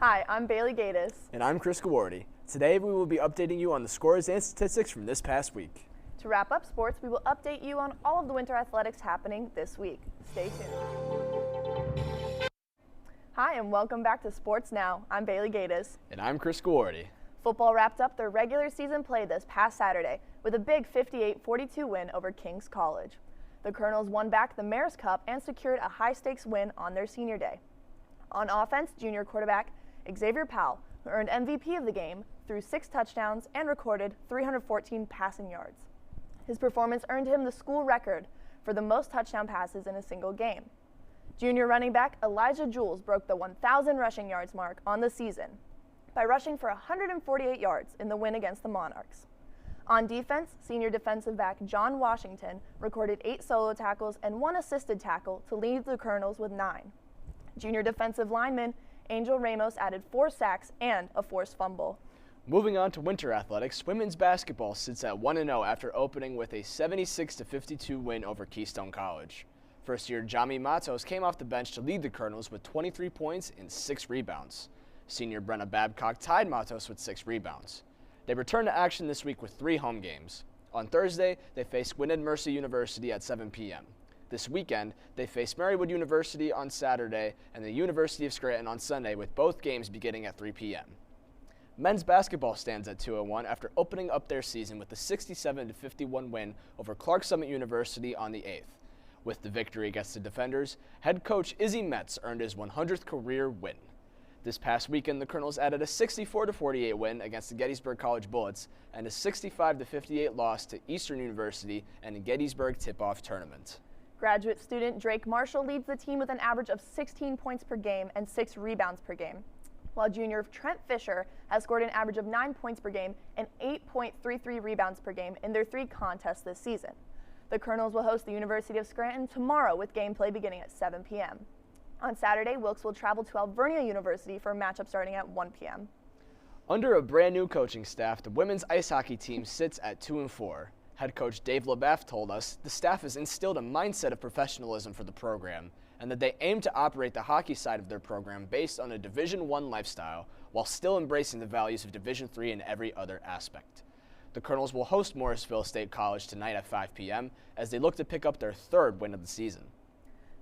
Hi, I'm Bailey Gatus. And I'm Chris Gawarty. Today we will be updating you on the scores and statistics from this past week. To wrap up sports, we will update you on all of the winter athletics happening this week. Stay tuned. Hi, and welcome back to Sports Now. I'm Bailey Gatus. And I'm Chris Gawarty. Football wrapped up their regular season play this past Saturday with a big 58-42 win over King's College. The Colonels won back the Mayor's Cup and secured a high-stakes win on their senior day. On offense, junior quarterback Xavier Powell, who earned MVP of the game, threw 6 touchdowns and recorded 314 passing yards. His performance earned him the school record for the most touchdown passes in a single game. Junior running back Elijah Jules broke the 1,000 rushing yards mark on the season by rushing for 148 yards in the win against the Monarchs. On defense, senior defensive back John Washington recorded 8 solo tackles and 1 assisted tackle to lead the Colonels with 9. Junior defensive lineman Angel Ramos added 4 sacks and a forced fumble. Moving on to winter athletics, women's basketball sits at 1-0 after opening with a 76-52 win over Keystone College. First-year Jami Matos came off the bench to lead the Colonels with 23 points and 6 rebounds. Senior Brenna Babcock tied Matos with 6 rebounds. They return to action this week with 3 home games. On Thursday, they face Gwynedd Mercy University at 7 p.m. This weekend, they face Marywood University on Saturday and the University of Scranton on Sunday, with both games beginning at 3 p.m. Men's basketball stands at 2-1 after opening up their season with a 67-51 win over Clark Summit University on the 8th. With the victory against the defenders, head coach Izzy Metz earned his 100th career win. This past weekend, the Colonels added a 64-48 win against the Gettysburg College Bullets and a 65-58 loss to Eastern University in the Gettysburg tip-off tournament. Graduate student Drake Marshall leads the team with an average of 16 points per game and 6 rebounds per game, while junior Trent Fisher has scored an average of 9 points per game and 8.33 rebounds per game in their 3 contests this season. The Colonels will host the University of Scranton tomorrow with gameplay beginning at 7 p.m. On Saturday, Wilkes will travel to Alvernia University for a matchup starting at 1 p.m. Under a brand new coaching staff, the women's ice hockey team sits at 2-4. Head coach Dave LaBeouf told us the staff has instilled a mindset of professionalism for the program and that they aim to operate the hockey side of their program based on a Division I lifestyle while still embracing the values of Division III in every other aspect. The Colonels will host Morrisville State College tonight at 5 p.m. as they look to pick up their 3rd win of the season.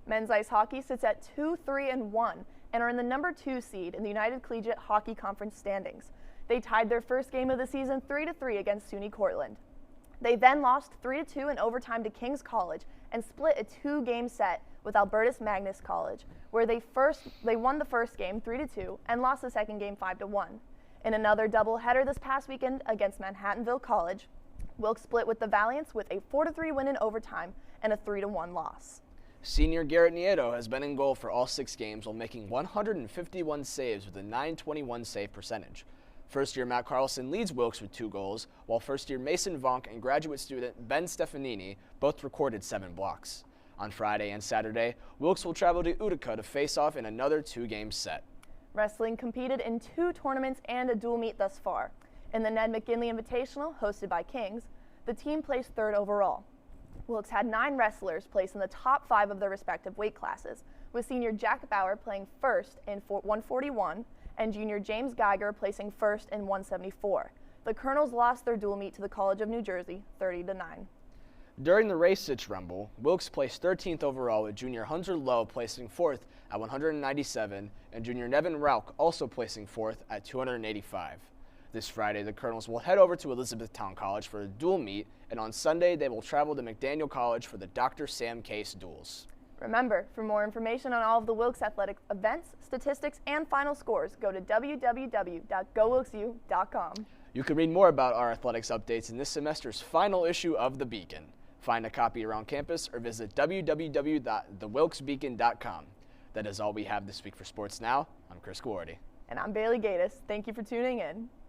Men's ice hockey sits at 2-3-1 and are in the number 2 seed in the United Collegiate Hockey Conference standings. They tied their first game of the season 3-3 against SUNY Cortland. They then lost 3-2 in overtime to King's College and split a 2-game set with Albertus Magnus College, where they won the first game 3-2 and lost the second game 5-1. In another doubleheader this past weekend against Manhattanville College, Wilkes split with the Valiants with a 4-3 win in overtime and a 3-1 loss. Senior Garrett Nieto has been in goal for all 6 games while making 151 saves with a .921 save percentage. First-year Matt Carlson leads Wilkes with 2 goals, while first-year Mason Vonk and graduate student Ben Stefanini both recorded 7 blocks. On Friday and Saturday, Wilkes will travel to Utica to face off in another 2-game set. Wrestling competed in 2 tournaments and a dual meet thus far. In the Ned McGinley Invitational, hosted by Kings, the team placed 3rd overall. Wilkes had 9 wrestlers placed in the top 5 of their respective weight classes, with senior Jack Bauer playing 1st in 141 and junior James Geiger placing 1st in 174. The Colonels lost their dual meet to the College of New Jersey 30-9. During the race sitch rumble, Wilkes placed 13th overall with junior Hunter Lowe placing 4th at 197 and junior Nevin Rauch also placing 4th at 285. This Friday, the Colonels will head over to Elizabethtown College for a dual meet, and on Sunday they will travel to McDaniel College for the Dr. Sam Case duels. Remember, for more information on all of the Wilkes athletic events, statistics, and final scores, go to www.gowilkesu.com. You can read more about our athletics updates in this semester's final issue of The Beacon. Find a copy around campus or visit www.thewilkesbeacon.com. That is all we have this week for Sports Now. I'm Chris Gawarty. And I'm Bailey Gatus. Thank you for tuning in.